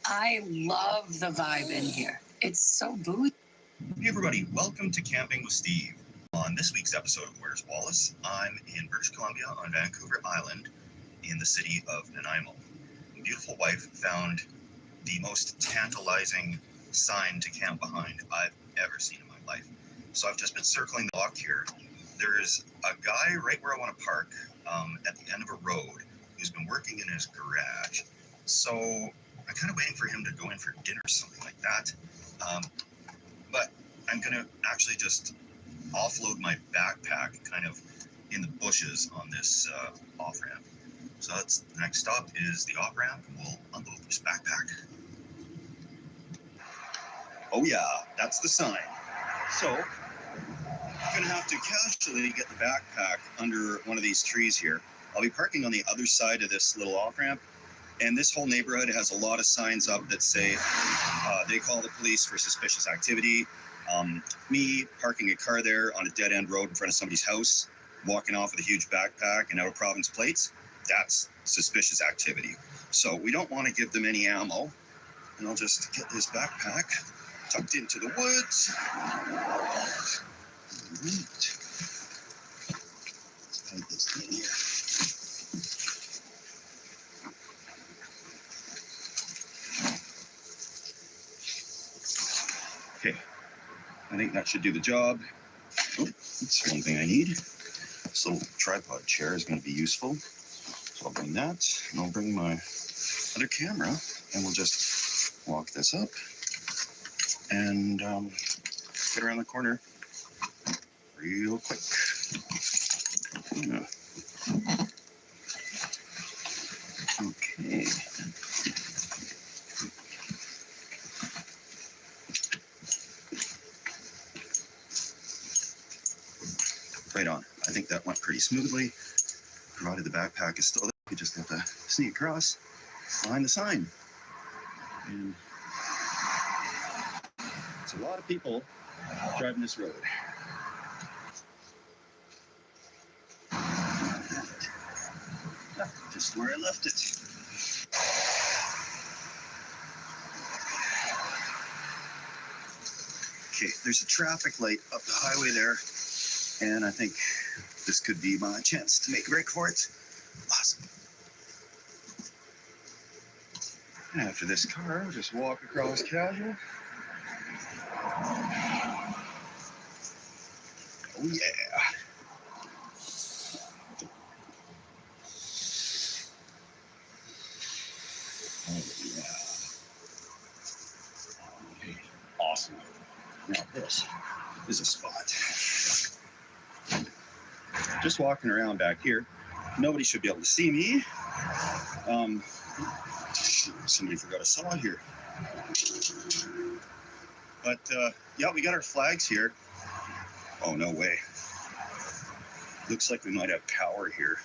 I love the vibe in here. It's so boozy. Hey everybody, welcome to Camping with Steve. On this week's episode of Where's Wallace, I'm in British Columbia on Vancouver Island in the city of Nanaimo. My beautiful wife found the most tantalizing sign to camp behind I've ever seen in my life. So I've just been circling the block here. There's a guy right where I want to park at the end of a road who's been working in his garage. So I'm kind of waiting for him to go in for dinner or something like that. But I'm going to actually just offload my backpack kind of in the bushes on this off-ramp. So that's the next stop is the off-ramp, and we'll unload this backpack. Oh yeah, that's the sign. So I'm going to have to casually get the backpack under one of these trees here. I'll be parking on the other side of this little off-ramp, and this whole neighborhood has a lot of signs up that say they call the police for suspicious activity. Me parking a car there on a dead-end road in front of somebody's house, walking off with a huge backpack and out-of-province plates, that's suspicious activity. So we don't want to give them any ammo, and I'll just get this backpack tucked into the woods. Hide this in here. Okay, I think that should do the job. Oh, that's one thing I need. This little tripod chair is going to be useful. So I'll bring that, and I'll bring my other camera, and we'll just walk this up and get around the corner real quick. Yeah. Okay. Right on. I think that went pretty smoothly. Provided the backpack is still there, you just have to sneak across behind the sign. And it's a lot of people driving this road. Just where I left it. Okay, there's a traffic light up the highway there, and I think this could be my chance to make a break for it. Awesome. And after this car, I'll just walk across casual. Oh yeah. Oh yeah. Okay, awesome. Now this is a spot. Just walking around back here. Nobody should be able to see me. Somebody forgot a saw here. But yeah, we got our flags here. Oh, no way. Looks like we might have power here.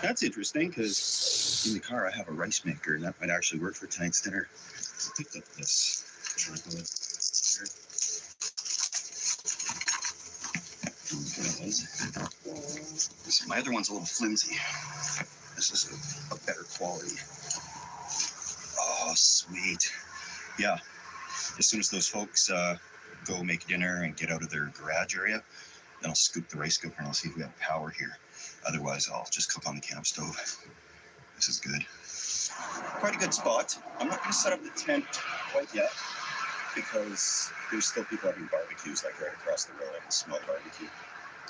That's interesting, because in the car I have a rice maker, and that might actually work for tonight's dinner. I picked up this tripod here. My other one's a little flimsy. This is a better quality. Oh, sweet. Yeah, as soon as those folks go make dinner and get out of their garage area, then I'll scoop the rice cooker and I'll see if we have power here. Otherwise, I'll just cook on the camp stove. This is good. Quite a good spot. I'm not going to set up the tent quite yet because there's still people having barbecues like right across the road. I can smell barbecue.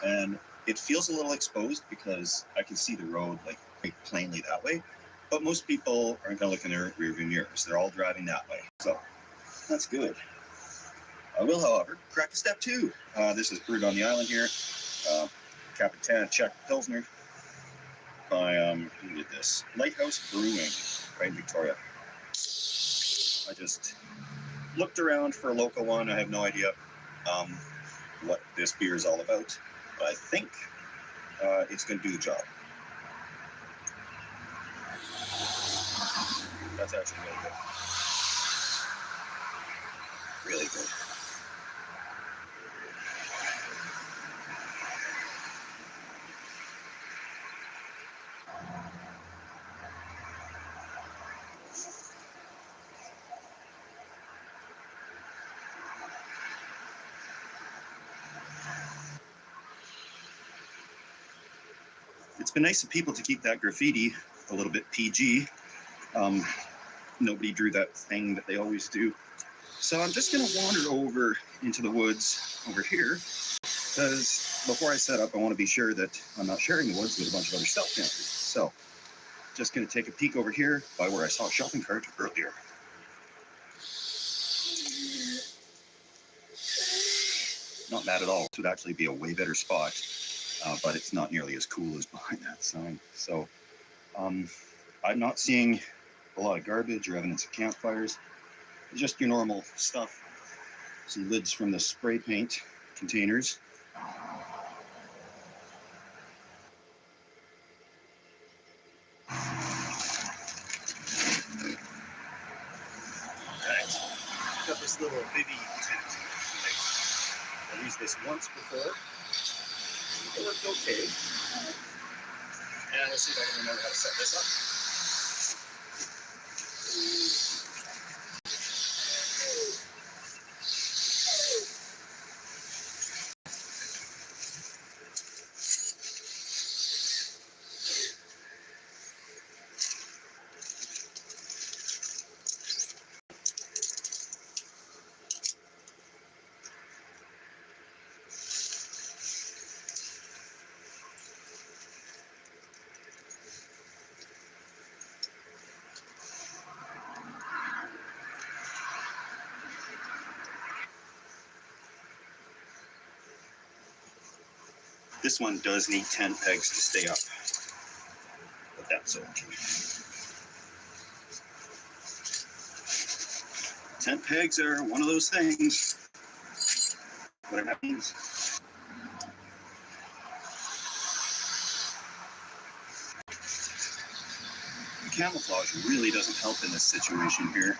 And it feels a little exposed because I can see the road like quite plainly that way. But most people aren't going to look in their rearview mirrors. They're all driving that way. So that's good. I will, however, crack a step two. This is brewed on the island here. Capitan Czech Pilsner by, who did this? Lighthouse Brewing, right in Victoria. I just looked around for a local one. I have no idea what this beer is all about. But I think it's going to do the job. That's actually really good. Really good. it's been nice of people to keep that graffiti a little bit PG. Nobody drew that thing that they always do. So I'm just gonna wander over into the woods over here, because before I set up, I want to be sure that I'm not sharing the woods with a bunch of other stealth campers. So just gonna take a peek over here by where I saw a shopping cart earlier. Not bad at all. This would actually be a way better spot, but it's not nearly as cool as behind that sign. So I'm not seeing a lot of garbage or evidence of campfires. Just your normal stuff. Some lids from the spray paint containers. Right. Got this little baby tent. I used this once before. It worked okay. And let's see if I can remember how to set this up. This one does need 10 pegs to stay up, but that's okay. 10 pegs are one of those things. What that means. The camouflage really doesn't help in this situation here.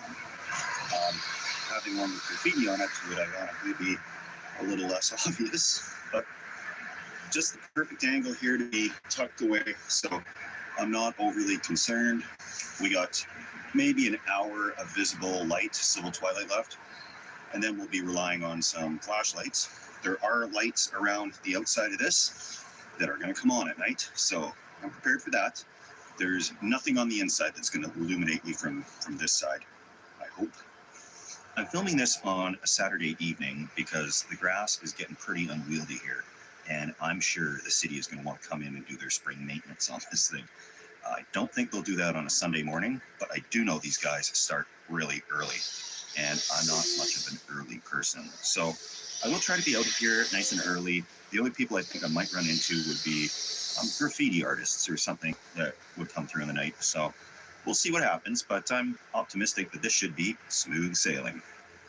Having one with graffiti on it would ironically be a little less obvious, but just the perfect angle here to be tucked away, so I'm not overly concerned. We got maybe an hour of visible light, civil twilight left, and then we'll be relying on some flashlights. There are lights around the outside of this that are going to come on at night, so I'm prepared for that. There's nothing on the inside that's going to illuminate me from this side, I hope. I'm filming this on a Saturday evening because the grass is getting pretty unwieldy here, and I'm sure the city is going to want to come in and do their spring maintenance on this thing. I don't think they'll do that on a Sunday morning, but I do know these guys start really early, and I'm not much of an early person. So I will try to be out here nice and early. The only people I think I might run into would be graffiti artists or something that would come through in the night. So we'll see what happens, but I'm optimistic that this should be smooth sailing.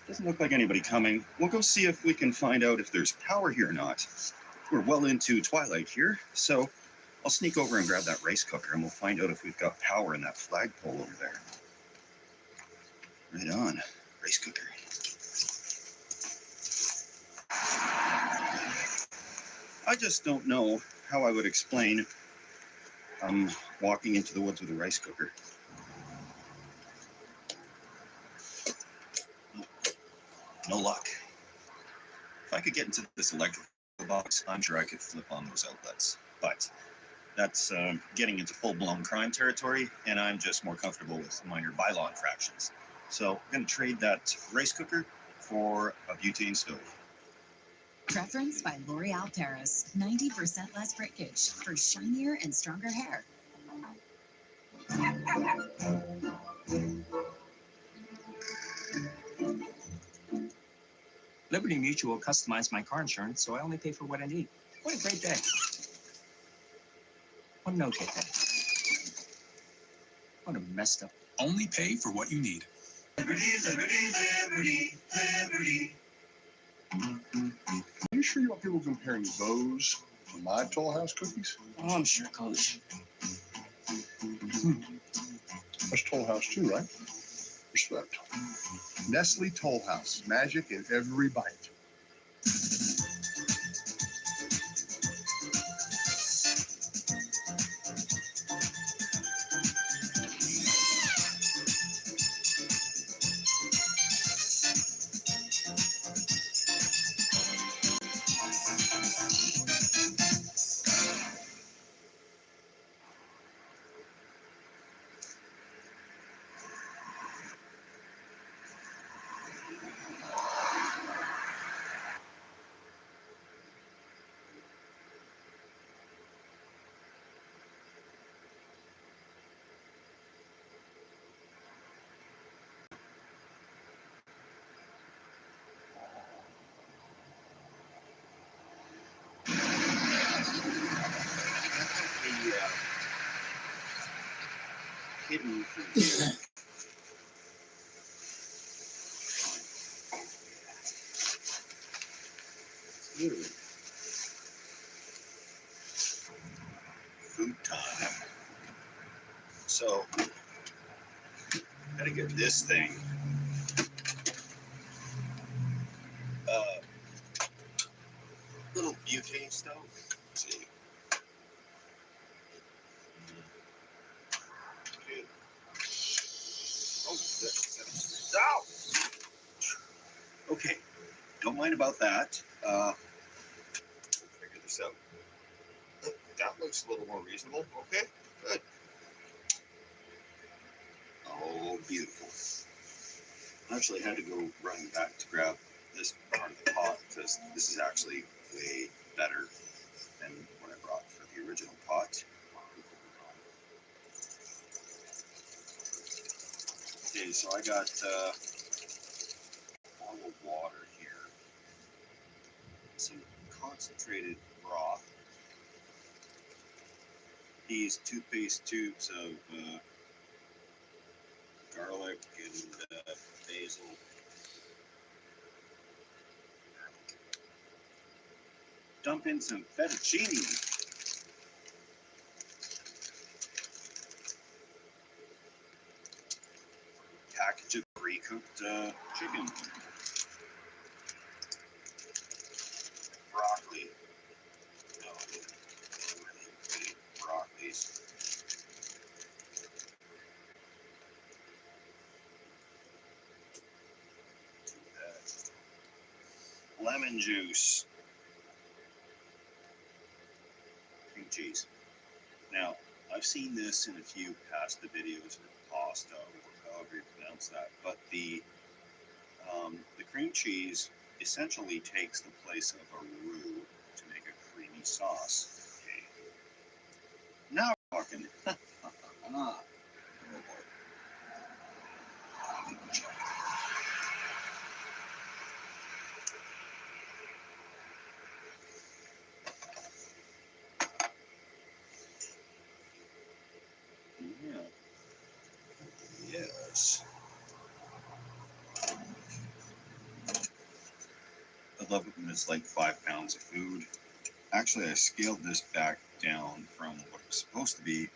Doesn't look like anybody coming. We'll go see if we can find out if there's power here or not. We're well into twilight here, so I'll sneak over and grab that rice cooker and we'll find out if we've got power in that flagpole over there. Right on, rice cooker. I just don't know how I would explain walking into the woods with a rice cooker. No luck. If I could get into this electrical box, I'm sure I could flip on those outlets. But that's getting into full-blown crime territory, and I'm just more comfortable with minor bylaw infractions. So I'm going to trade that rice cooker for a butane stove. Preference by L'Oreal Paris. 90% less breakage for shinier and stronger hair. Liberty Mutual customized my car insurance, so I only pay for what I need. What a great day. What an okay day. What a messed up. Only pay for what you need. Liberty, liberty, liberty, liberty. Are you sure you want people comparing those to my Toll House cookies? Oh, I'm sure, Coach. That's Toll House too, right? Respect. Nestle Toll House. Magic in every bite. hidden for you. Ooh. Food time. So, gotta get this thing. Little butane stove. Let's see. Good. Oh, that's out. Okay, don't mind about that. We'll figure this out. That looks a little more reasonable. Okay, good. Oh, beautiful. I actually had to go run back to grab this part of the pot because this is actually way better than what I brought for the original pot. Okay, so I got a bottle of water here, some concentrated broth, these toothpaste tubes of garlic and basil. Dump in some fettuccine. Package of pre-cooked chicken. Broccoli. No, really big broccolis. Lemon juice. Cream cheese. Now, I've seen this in a few pasta videos or pasta, or however you pronounce that, but the cream cheese essentially takes the place of a roux to make a creamy sauce. Okay. Now we're talking. Oh boy. Yeah. Yes. I love it when it's like 5 pounds of food. Actually, I scaled this back down from what it was supposed to be,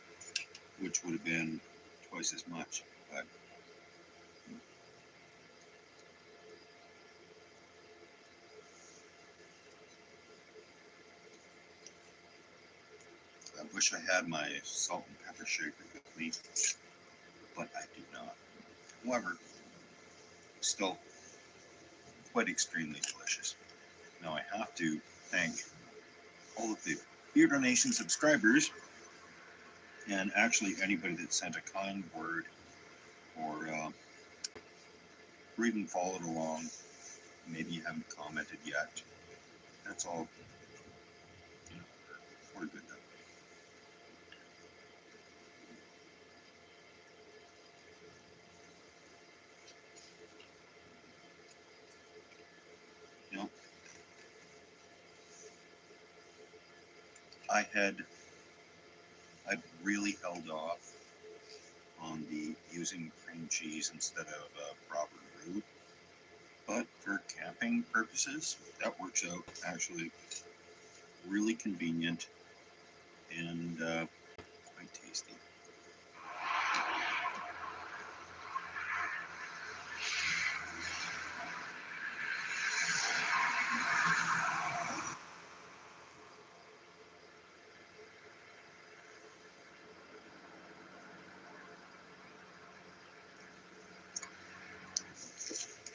which would have been twice as much. But I wish I had my salt and pepper shaker with me, but I do not. However, still quite extremely delicious. Now I have to thank all of the Beer Donation subscribers and actually anybody that sent a kind word or even followed along. Maybe you haven't commented yet. That's all. You know, we're good though. You know, I'd really held off on the using cream cheese instead of proper roux, but for camping purposes, that works out actually really convenient and quite tasty.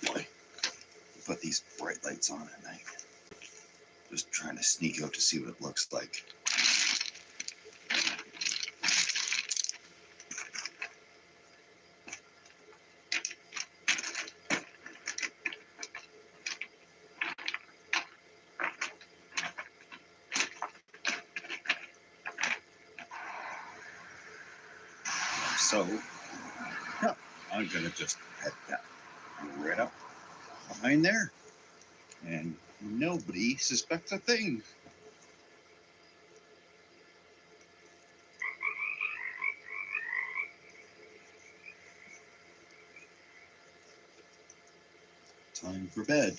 Boy, put these bright lights on at night. Just trying to sneak out to see what it looks like. So, yeah, I'm gonna just head that right up behind there, and nobody suspects a thing. Time for bed.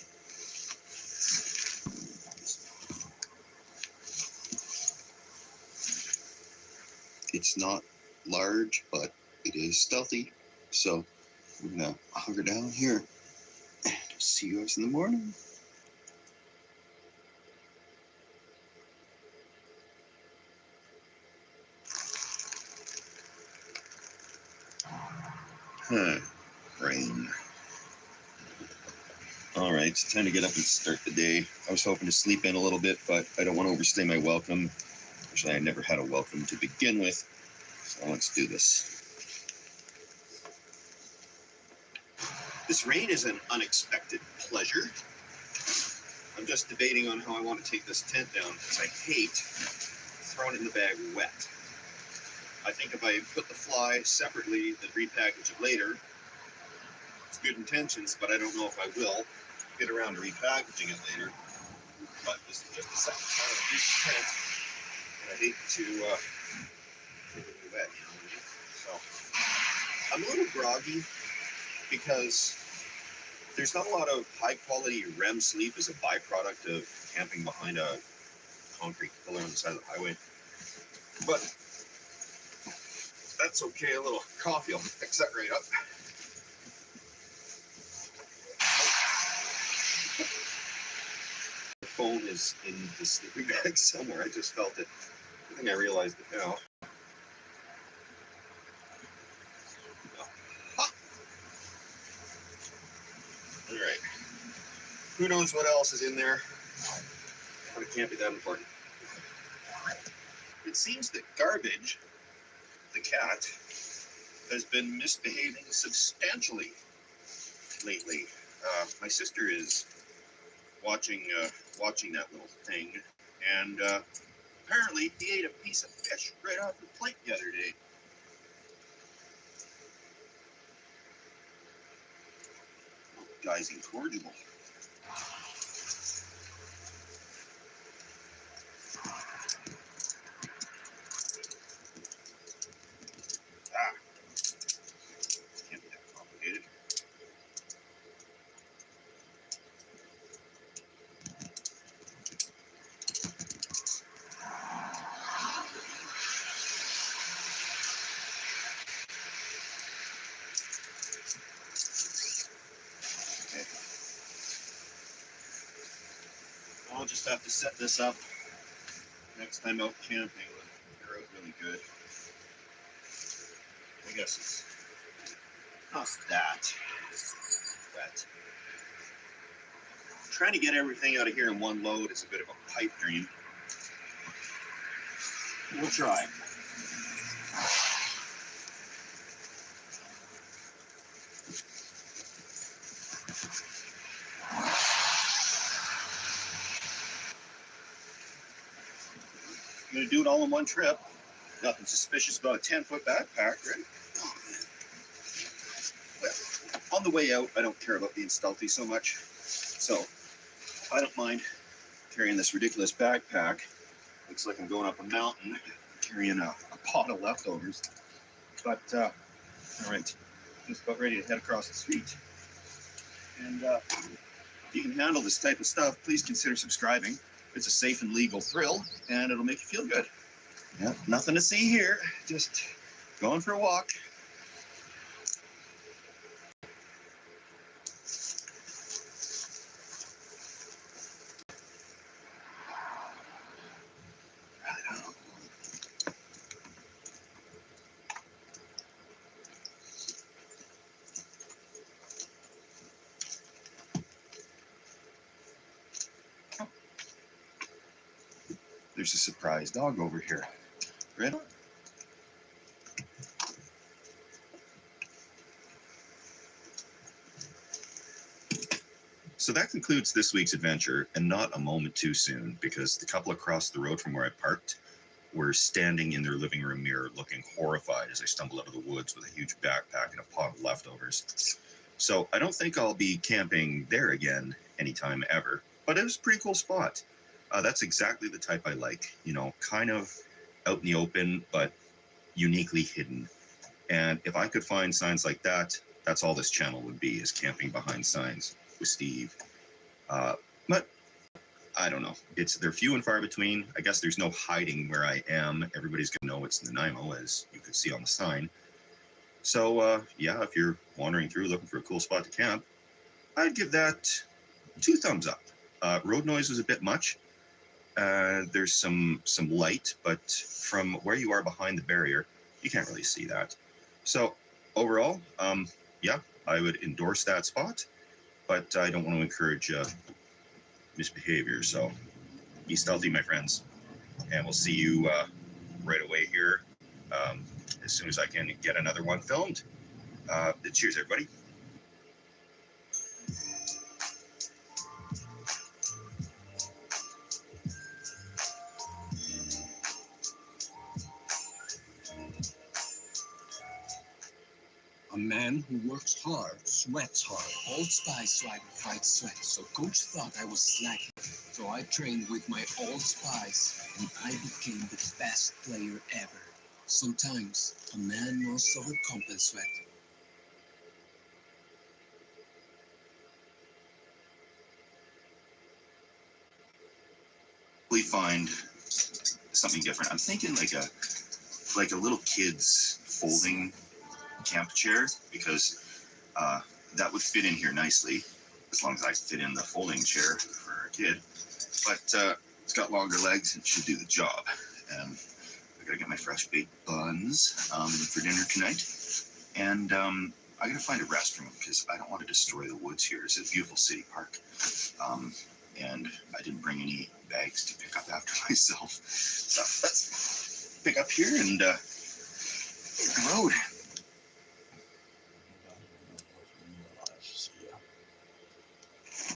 It's not large, but it is stealthy. So we're gonna hunker down here and see you guys in the morning. Rain. All right, it's time to get up and start the day. I was hoping to sleep in a little bit, but I don't want to overstay my welcome. Actually, I never had a welcome to begin with, so let's do this. This rain is an unexpected pleasure. I'm just debating on how I want to take this tent down because I hate throwing it in the bag wet. I think if I put the fly separately, then repackage it later, it's good intentions, but I don't know if I will get around to repackaging it later. But this is just the second time I've used the tent, and I hate to do that, you know. So I'm a little groggy because there's not a lot of high quality REM sleep as a byproduct of camping behind a concrete pillar on the side of the highway. But that's okay, a little coffee will fix that right up. The phone is in the sleeping bag somewhere. I just felt it. I think I realized it now. All right. Who knows what else is in there? But it can't be that important. It seems that Garbage, the cat, has been misbehaving substantially lately. My sister is watching that little thing, and apparently he ate a piece of fish right off the plate the other day. Guy's incorrigible. Can't be that complicated. Okay. I'll just have to set this up next time out camping. They're out really good. I guess it's not that wet. Trying to get everything out of here in one load is a bit of a pipe dream. We'll try. I'm gonna do it all in one trip. Nothing suspicious about a 10-foot backpack, right? Well, on the way out, I don't care about being stealthy so much. So I don't mind carrying this ridiculous backpack. Looks like I'm going up a mountain, carrying a pot of leftovers. But, all right, just about ready to head across the street. And if you can handle this type of stuff, please consider subscribing. It's a safe and legal thrill, and it'll make you feel good. Yeah, nothing to see here, just going for a walk. There's a surprise dog over here. Right on. So that concludes this week's adventure, and not a moment too soon, because the couple across the road from where I parked were standing in their living room mirror looking horrified as I stumbled out of the woods with a huge backpack and a pot of leftovers. So I don't think I'll be camping there again anytime ever, but it was a pretty cool spot. That's exactly the type I like, you know, kind of out in the open, but uniquely hidden. And if I could find signs like that, that's all this channel would be, is camping behind signs. with Steve. But I don't know. They're few and far between. I guess there's no hiding where I am. Everybody's gonna know it's Nanaimo, as you can see on the sign. So yeah, if you're wandering through looking for a cool spot to camp, I'd give that 2 thumbs up. Road noise was a bit much. There's some light, but from where you are behind the barrier, you can't really see that. So overall, yeah, I would endorse that spot, but I don't want to encourage misbehavior. So be stealthy, my friends, and we'll see you right away here as soon as I can get another one filmed. Cheers, everybody. A man who works hard, sweats hard. Old Spice swagger fights sweat, so coach thought I was slacking. So I trained with my Old Spice, and I became the best player ever. Sometimes a man must overcompensate. We find something different. I'm thinking like a little kid's folding camp chair, because that would fit in here nicely, as long as I fit in the folding chair for a kid. But it's got longer legs and should do the job. I gotta get my fresh baked buns for dinner tonight, and I gotta find a restroom because I don't want to destroy the woods here. It's a beautiful city park, and I didn't bring any bags to pick up after myself. So let's pick up here and hit the road.